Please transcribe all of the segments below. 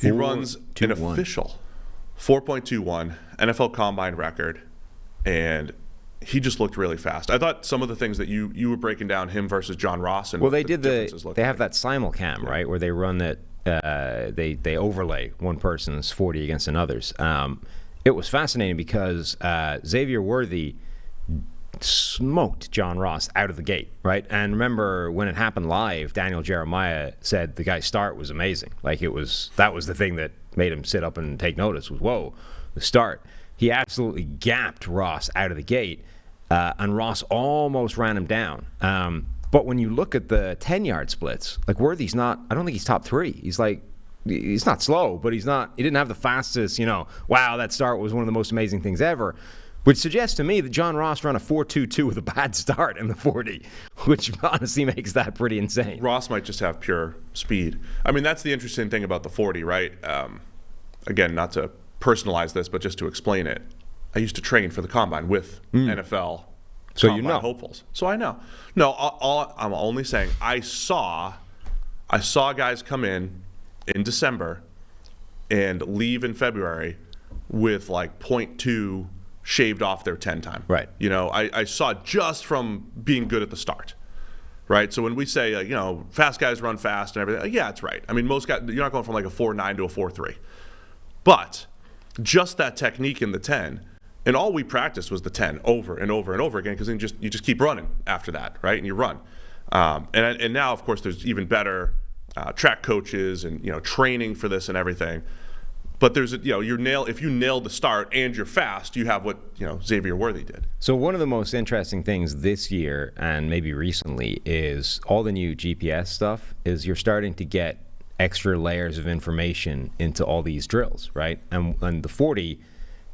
He runs an official 4.21 NFL Combine record, and he just looked really fast. I thought some of the things that you were breaking down him versus John Ross. And well, they have that simulcam, right, where they run that. They overlay one person's 40 against another's. It was fascinating because Xavier Worthy smoked John Ross out of the gate, right? And remember when it happened live, Daniel Jeremiah said the guy's start was amazing. Like that was the thing that made him sit up and take notice was, whoa, the start. He absolutely gapped Ross out of the gate, and Ross almost ran him down. But when you look at the 10-yard splits, like Worthy's not, I don't think he's top 3. He's not slow, but he didn't have the fastest, wow, that start was one of the most amazing things ever. Which suggests to me that John Ross ran a 4.22 with a bad start in the 40, which honestly makes that pretty insane. Ross might just have pure speed. I mean, that's the interesting thing about the 40, right? Again, not to personalize this, but just to explain it. I used to train for the Combine with NFL Combine hopefuls. So I know. No, I'm only saying I saw guys come in December and leave in February with like 0.2 shaved off their 10 time. Right. I saw just from being good at the start. Right. So when we say, fast guys run fast and everything, yeah, it's right. I mean, most guys, you're not going from like a 4.9 to a 4.3. But just that technique in the 10, and all we practiced was the 10 over and over and over again, because then you just keep running after that, right? And you run. And now, of course, there's even better track coaches and training for this and everything. But there's if you nail the start and you're fast, you have what Xavier Worthy did. So one of the most interesting things this year and maybe recently is all the new GPS stuff is you're starting to get extra layers of information into all these drills, right? And the 40,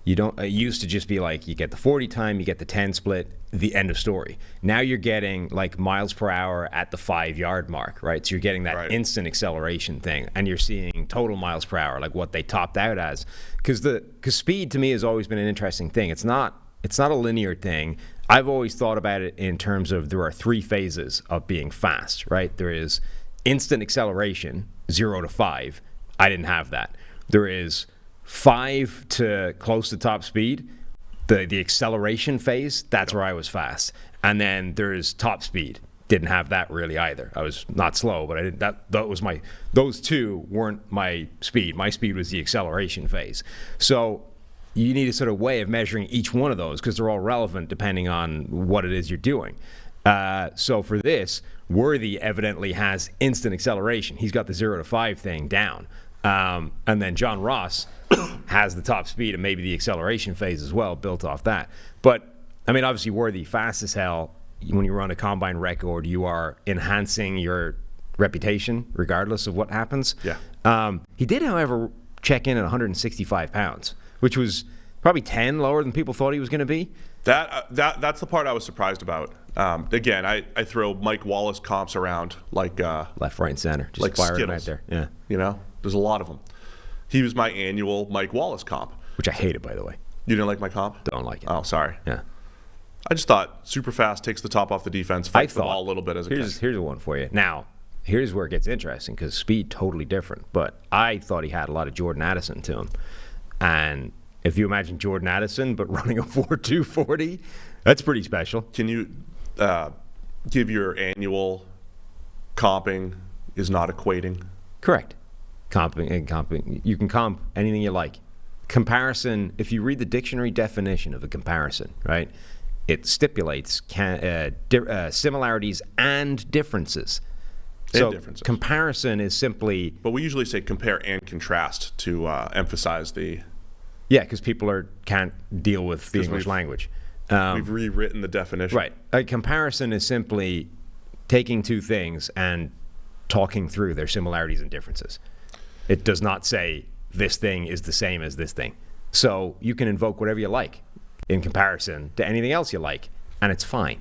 it used to just be like you get the 40 time, you get the 10 split, the end of story. Now you're getting like miles per hour at the 5-yard mark, right? So you're getting that instant acceleration thing, and you're seeing total miles per hour, like what they topped out as. Because speed to me has always been an interesting thing. It's not a linear thing. I've always thought about it in terms of there are 3 phases of being fast, right? There is instant acceleration, 0 to 5. I didn't have that. There is 5 to close to top speed, the acceleration phase, that's where I was fast. And then there's top speed. Didn't have that really either. I was not slow, but I didn't. That was those two weren't my speed. My speed was the acceleration phase. So you need a sort of way of measuring each one of those because they're all relevant depending on what it is you're doing. So for this, Worthy evidently has instant acceleration. He's got the 0 to 5 thing down. And then John Ross has the top speed and maybe the acceleration phase as well, built off that. But, I mean, obviously Worthy, fast as hell. When you run a combine record, you are enhancing your reputation regardless of what happens. Yeah. He did, however, check in at 165 pounds, which was probably 10 lower than people thought he was going to be. That's the part I was surprised about. Again, I throw Mike Wallace comps around like left, right, and center, just like firing Skittles, right there. Yeah, there's a lot of them. He was my annual Mike Wallace comp, which I hated, by the way. You didn't like my comp? Don't like it. Oh, sorry. Yeah, I just thought super fast, takes the top off the defense, fights the ball a little bit as a here's a one for you. Now, here's where it gets interesting because speed totally different. But I thought he had a lot of Jordan Addison to him, and if you imagine Jordan Addison but running a 4.2 40, that's pretty special. Can you give your annual comping is not equating? Correct. Comping. You can comp anything you like. Comparison, if you read the dictionary definition of a comparison, right, it stipulates similarities and differences. So comparison is simply... But we usually say compare and contrast to emphasize the... Yeah, because people can't deal with the English language. We've rewritten the definition. Right. A comparison is simply taking two things and talking through their similarities and differences. It does not say this thing is the same as this thing. So you can invoke whatever you like in comparison to anything else you like, and it's fine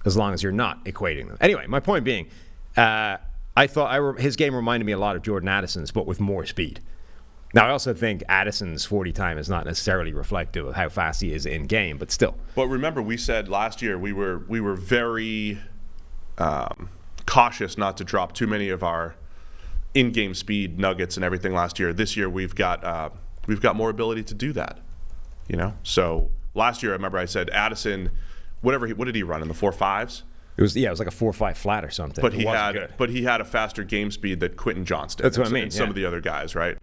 as long as you're not equating them. Anyway, my point being, I thought his game reminded me a lot of Jordan Addison's, but with more speed. Now, I also think Addison's 40 time is not necessarily reflective of how fast he is in game, but still. But remember, we said last year we were very cautious not to drop too many of our in-game speed nuggets and everything last year. This year we've got more ability to do that. So last year I remember I said Addison, what did he run in the 4.5s? It was like a 4.5 flat or something. But he had a faster game speed that Quentin Johnston. That's what I mean. And some of the other guys, right?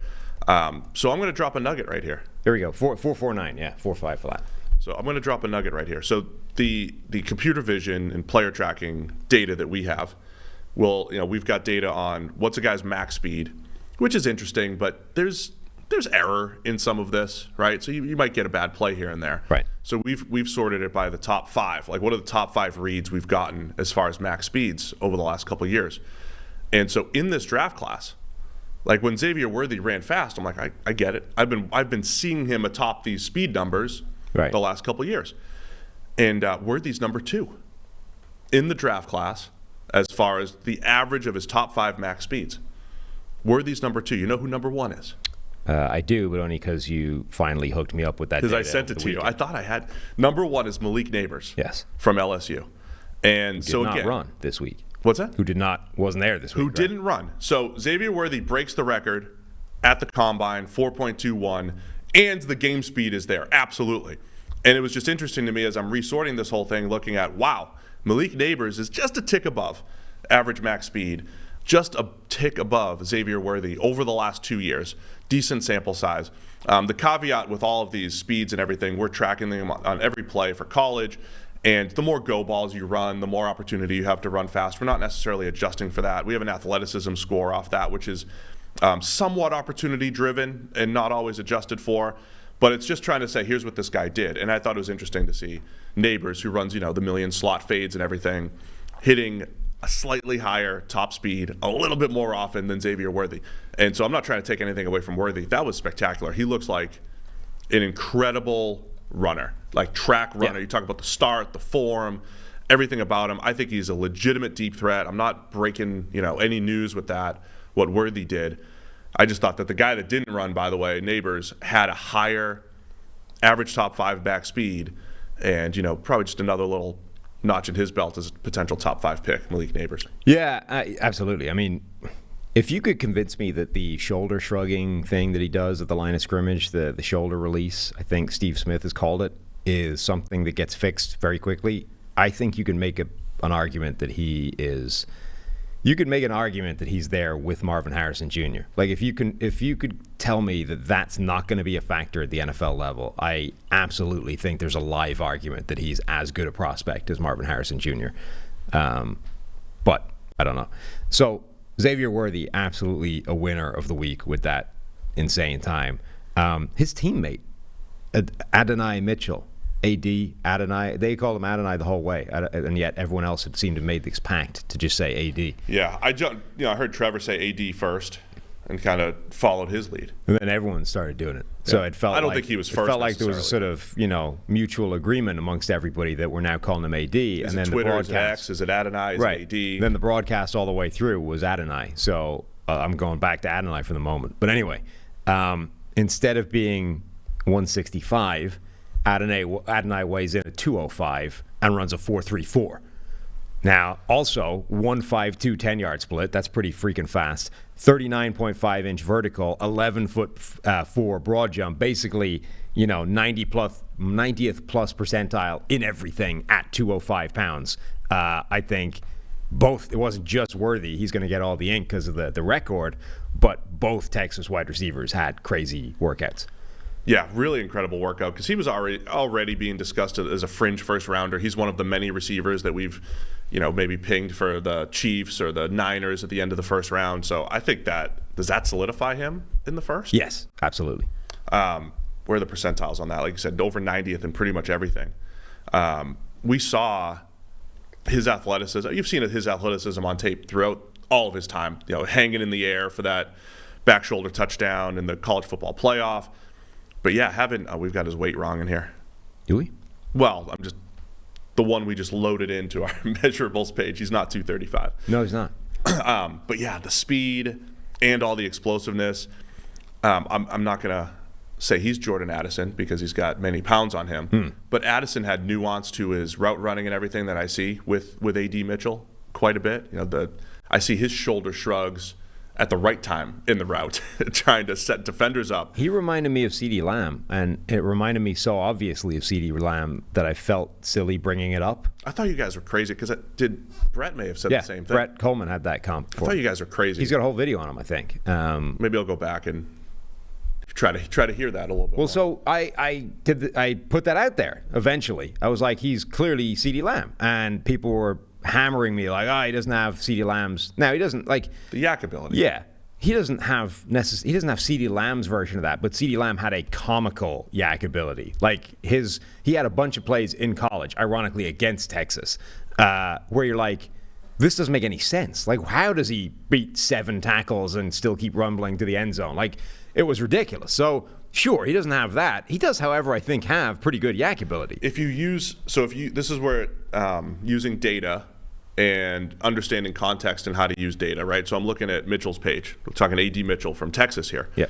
So I'm going to drop a nugget right here. There we go. 4.49. Yeah, 4.5 flat. So I'm going to drop a nugget right here. So the computer vision and player tracking data that we have, we've got data on what's a guy's max speed, which is interesting, but there's error in some of this, right? So you might get a bad play here and there. Right. So we've sorted it by the top 5. Like, what are the top 5 reads we've gotten as far as max speeds over the last couple of years? And so in this draft class, like when Xavier Worthy ran fast, I'm like, I get it. I've been seeing him atop these speed numbers the last couple of years. And Worthy's number 2 in the draft class as far as the average of his top 5 max speeds. Worthy's number 2. You know who number 1 is? I do, but only because you finally hooked me up with that. Because I sent it to you. I thought I had. Number 1 is Malik Neighbors. Yes. From LSU. And who did not run this week. What's that? Wasn't there this week. Who didn't run. So Xavier Worthy breaks the record at the combine, 4.21, and the game speed is there. Absolutely. And it was just interesting to me as I'm resorting this whole thing, looking at, wow, Malik Neighbors is just a tick above average max speed, just a tick above Xavier Worthy over the last 2 years. Decent sample size. The caveat with all of these speeds and everything, we're tracking them on every play for college. And the more go balls you run, the more opportunity you have to run fast. We're not necessarily adjusting for that. We have an athleticism score off that, which is somewhat opportunity driven and not always adjusted for. But it's just trying to say, here's what this guy did. And I thought it was interesting to see Neighbors, who runs, the million slot fades and everything, hitting a slightly higher top speed a little bit more often than Xavier Worthy. And so I'm not trying to take anything away from Worthy. That was spectacular. He looks like an incredible runner, like track runner. You talk about the start, the form, everything about him. I think he's a legitimate deep threat. I'm not breaking, any news with that, what Worthy did. I just thought that the guy that didn't run, by the way, Neighbors, had a higher average top 5 back speed and, probably just another little notch in his belt as a potential top 5 pick, Malik Neighbors. Yeah, absolutely. I mean, if you could convince me that the shoulder shrugging thing that he does at the line of scrimmage, the shoulder release, I think Steve Smith has called it, is something that gets fixed very quickly, I think you can make an argument that he is. You could make an argument that he's there with Marvin Harrison Jr. Like if you could tell me that that's not going to be a factor at the NFL level, I absolutely think there's a live argument that he's as good a prospect as Marvin Harrison Jr. But I don't know. So Xavier Worthy, absolutely a winner of the week with that insane time. His teammate, Adonai Mitchell, Adonai, they called him Adonai the whole way, and yet everyone else had seemed to have made this pact to just say AD. Yeah, I heard Trevor say AD first and kind of followed his lead. And then everyone started doing it. Yeah. So it felt I don't think he was first. It felt like there was a sort of, mutual agreement amongst everybody that we're now calling him AD. Is it Twitter, is it X, is it Adonai, is it AD? Then the broadcast all the way through was Adonai. So I'm going back to Adonai for the moment. But anyway, instead of being 165, Adonai weighs in at 205 and runs a 4.34. Now, also, 1.52 10-yard split. That's pretty freaking fast. 39.5-inch vertical, 11'4" broad jump. Basically, 90th plus percentile in everything at 205 pounds. I think both. It wasn't just Worthy. He's going to get all the ink because of the record, but both Texas wide receivers had crazy workouts. Yeah, really incredible workout because he was already being discussed as a fringe first rounder. He's one of the many receivers that we've, maybe pinged for the Chiefs or the Niners at the end of the first round. So I think does that solidify him in the first? Yes, absolutely. Where are the percentiles on that? Like you said, over 90th in pretty much everything. We saw his athleticism. You've seen his athleticism on tape throughout all of his time, hanging in the air for that back shoulder touchdown in the college football playoff. But yeah, we've got his weight wrong in here. Do we? Well, I'm just the one we just loaded into our measurables page. He's not 235. No, he's not. But yeah, the speed and all the explosiveness. I'm not gonna say he's Jordan Addison because he's got many pounds on him. But Addison had nuance to his route running and everything that I see with AD Mitchell quite a bit. I see his shoulder shrugs at the right time in the route, trying to set defenders up. He reminded me of CeeDee Lamb, and it reminded me so obviously of CeeDee Lamb that I felt silly bringing it up. I thought you guys were crazy because Brett may have said the same thing. Brett Coleman had that comp before. I thought you guys were crazy. He's got a whole video on him, I think. Maybe I'll go back and try to hear that a little bit. Well, more. so I put that out there eventually. I was like, he's clearly CeeDee Lamb, and people were hammering me like, he doesn't have CeeDee Lamb's. Now he doesn't like the yak ability. Yeah. He doesn't have CeeDee Lamb's version of that, but CeeDee Lamb had a comical yak ability. Like he had a bunch of plays in college, ironically against Texas, where you're like, this doesn't make any sense. Like, how does he beat 7 tackles and still keep rumbling to the end zone? Like, it was ridiculous. So sure, he doesn't have that. He does, however, I think have pretty good yak ability. This is where using data and understanding context and how to use data, right? So I'm looking at Mitchell's page. We're talking A.D. Mitchell from Texas here. Yeah.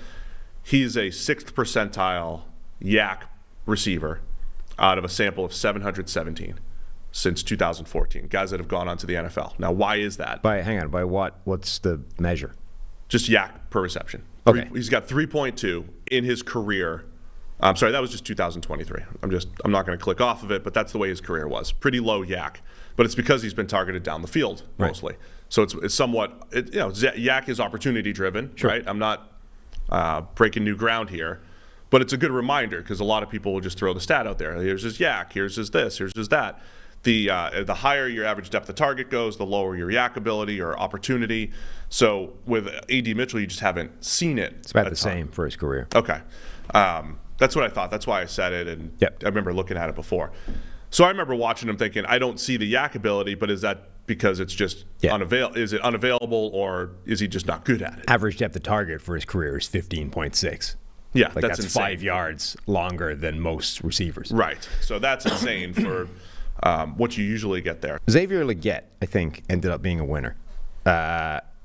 He's a 6th percentile yak receiver out of a sample of 717 since 2014, guys that have gone on to the NFL. Now, why is that? By what? What's the measure? Just yak per reception. Okay. He's got 3.2 in his career. I'm sorry, that was just 2023. I'm not going to click off of it, but that's the way his career was. Pretty low yak. But it's because he's been targeted down the field mostly. Right. So it's somewhat, yak is opportunity driven, sure. Right? I'm not breaking new ground here, but it's a good reminder because a lot of people will just throw the stat out there. Here's his yak, here's his this, here's his that. The higher your average depth of target goes, the lower your yak ability or opportunity. So with A.D. Mitchell, you just haven't seen it. It's about the same for his career. Okay. That's what I thought. That's why I said it, and yep. I remember looking at it before. So I remember watching him thinking, I don't see the yak ability, but is that because it's just is it unavailable, or is he just not good at it? Average depth of target for his career is 15.6. Yeah, that's insane. 5 yards longer than most receivers. Right. So that's insane for what you usually get there. Xavier Legette, I think, ended up being a winner.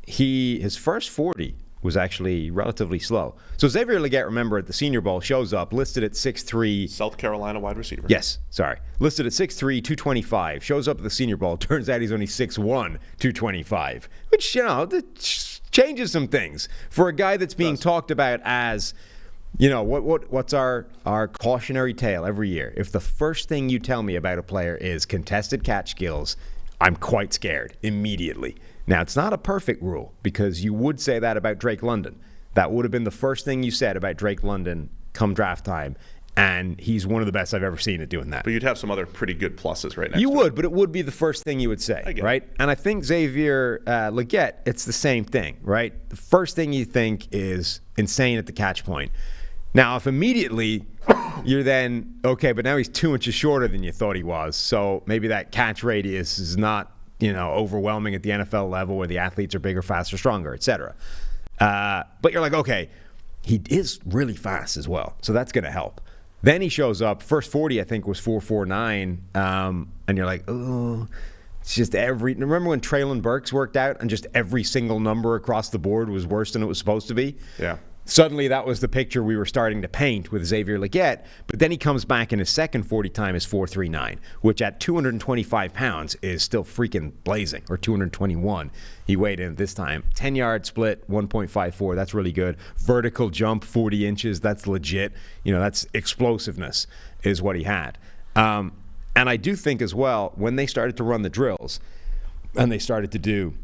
His first 40 was actually relatively slow. So Xavier Legette, remember, at the Senior Bowl, shows up listed at 6'3". South Carolina wide receiver. Yes, sorry. Listed at 6'3", 225. Shows up at the Senior Bowl. Turns out he's only 6'1", 225. Which, changes some things. For a guy that's being talked about as, what's our cautionary tale every year? If the first thing you tell me about a player is contested catch skills, I'm quite scared immediately. Now, it's not a perfect rule, because you would say that about Drake London. That would have been the first thing you said about Drake London come draft time, and he's one of the best I've ever seen at doing that. But you'd have some other pretty good pluses right next to You it. would, but it would be the first thing you would say, right? And I think Xavier Legette, it's the same thing, right? The first thing you think is insane at the catch point. Now, if immediately you're then, okay, but now he's 2 inches shorter than you thought he was, so maybe that catch radius is not overwhelming at the NFL level where the athletes are bigger, faster, stronger, etc. But you're like, okay, he is really fast as well, so that's going to help. Then he shows up. First 40, I think, was 4.49, and you're like, oh, it's just remember when Traylon Burks worked out and just every single number across the board was worse than it was supposed to be? Yeah. Suddenly, that was the picture we were starting to paint with Xavier Legette. But then he comes back, and his second 40 time is 4.39, which at 225 pounds is still freaking blazing, or 221. He weighed in this time. 10-yard split, 1.54. That's really good. Vertical jump, 40 inches. That's legit. That's explosiveness is what he had. And I do think as well, when they started to run the drills, and they started to do,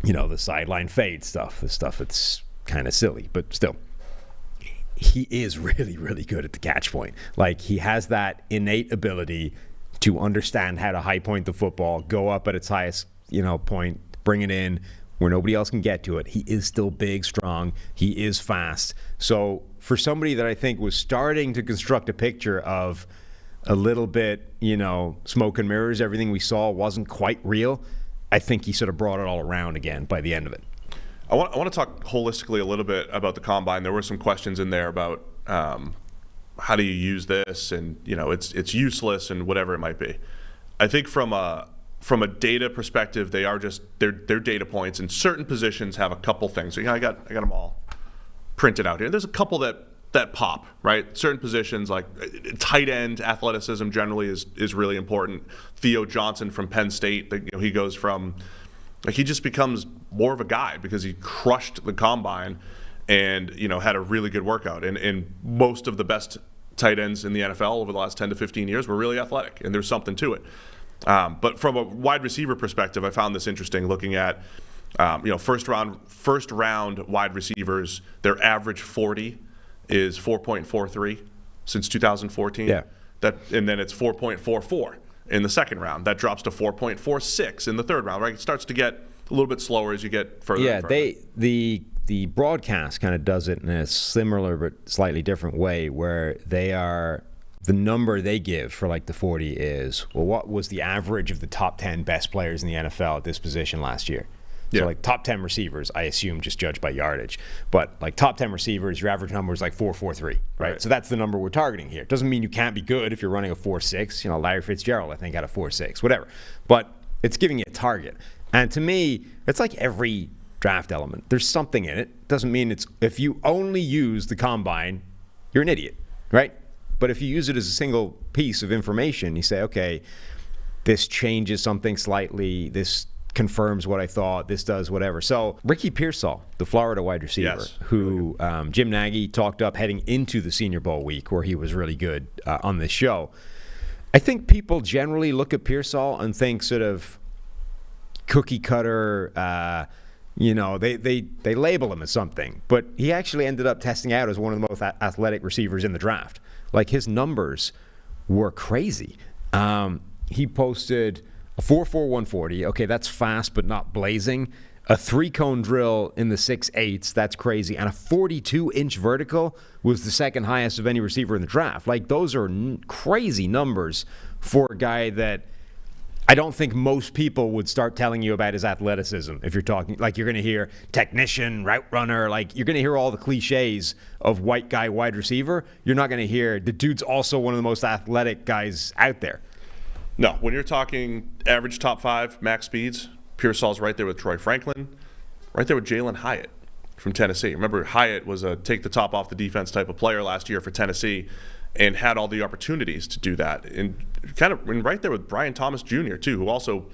the sideline fade stuff, the stuff that's kind of silly, but still, he is really, really good at the catch point. Like, he has that innate ability to understand how to high point the football, go up at its highest, point, bring it in where nobody else can get to it. He is still big, strong. He is fast. So for somebody that I think was starting to construct a picture of a little bit, smoke and mirrors, everything we saw wasn't quite real, I think he sort of brought it all around again by the end of it. I want to talk holistically a little bit about the combine. There were some questions in there about how do you use this, and it's useless and whatever it might be. I think from a data perspective, they're data points, and certain positions have a couple things. So I got them all printed out here. There's a couple that pop, right? Certain positions like tight end athleticism generally is really important. Theo Johnson from Penn State, he goes from Like, he just becomes more of a guy because he crushed the combine and, had a really good workout. And most of the best tight ends in the NFL over the last 10 to 15 years were really athletic, and there's something to it. But from a wide receiver perspective, I found this interesting looking at, first round wide receivers, their average 40 is 4.43 since 2014. Yeah. And then it's 4.44 in the second round. That drops to 4.46 in the third round, right? It starts to get a little bit slower as you get further. Yeah, and further. The broadcast kind of does it in a similar but slightly different way, where the number they give for like the 40 is, well, what was the average of the top 10 best players in the NFL at this position last year? So like top 10 receivers, I assume just judged by yardage. But like top 10 receivers, your average number is like 4.43, right? So that's the number we're targeting here. Doesn't mean you can't be good if you're running a 4.6. Larry Fitzgerald, I think, had a 4.6, whatever. But it's giving you a target. And to me, it's like every draft element. There's something in it. Doesn't mean if you only use the combine, you're an idiot, right? But if you use it as a single piece of information, you say, okay, this changes something slightly, this confirms what I thought, this does whatever. So Ricky Pearsall, the Florida wide receiver, who Jim Nagy talked up heading into the Senior Bowl week, where he was really good on this show. I think people generally look at Pearsall and think sort of cookie cutter, they label him as something. But he actually ended up testing out as one of the most athletic receivers in the draft. Like, his numbers were crazy. He posted a 4.4 140. Okay, that's fast but not blazing. A 3-cone drill in the 6.8s. That's crazy. And a 42-inch vertical was the second highest of any receiver in the draft. Like, those are crazy numbers for a guy that I don't think most people would start telling you about his athleticism. If you're talking, like, you're going to hear technician, route runner, like, you're going to hear all the cliches of white guy wide receiver. You're not going to hear the dude's also one of the most athletic guys out there. No, when you're talking average top 5 max speeds, Pearsall's right there with Troy Franklin, right there with Jalen Hyatt from Tennessee. Remember, Hyatt was a take the top off the defense type of player last year for Tennessee and had all the opportunities to do that. And right there with Brian Thomas Jr., too, who also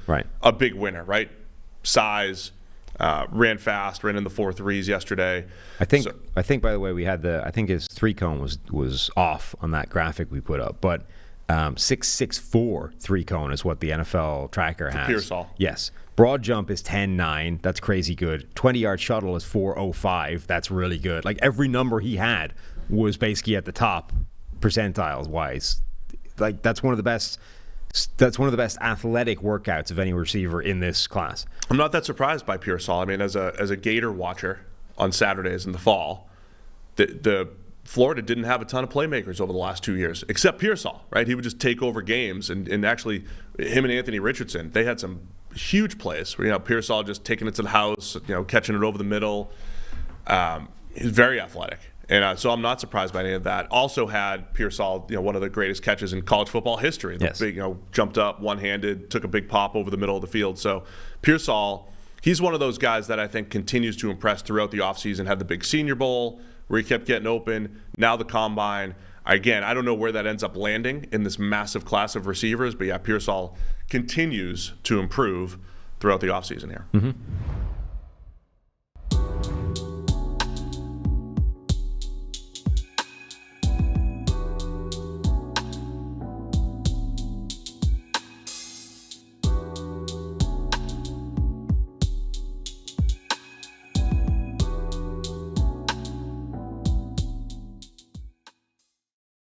a big winner, right? Size, ran fast, ran in the 4.3s yesterday. I think, by the way, we had I think his 3-cone was off on that graphic we put up, but 6.64 3-cone is what the NFL tracker has. Pearsall. Yes. Broad jump is 10.9. That's crazy good. 20-yard shuttle is 4.05. That's really good. Like, every number he had was basically at the top percentiles wise. Like, that's one of the best athletic workouts of any receiver in this class. I'm not that surprised by Pearsall. I mean, as a Gator watcher on Saturdays in the fall, the Florida didn't have a ton of playmakers over the last 2 years, except Pearsall, right? He would just take over games, and actually, him and Anthony Richardson, they had some huge plays. Pearsall just taking it to the house, catching it over the middle. He's very athletic, and so I'm not surprised by any of that. Also had Pearsall, one of the greatest catches in college football history. The big, jumped up one-handed, took a big pop over the middle of the field. So Pearsall, he's one of those guys that I think continues to impress throughout the offseason. Had the big Senior Bowl where he kept getting open. Now the combine. Again, I don't know where that ends up landing in this massive class of receivers, but yeah, Pearsall continues to improve throughout the offseason here. Mm-hmm.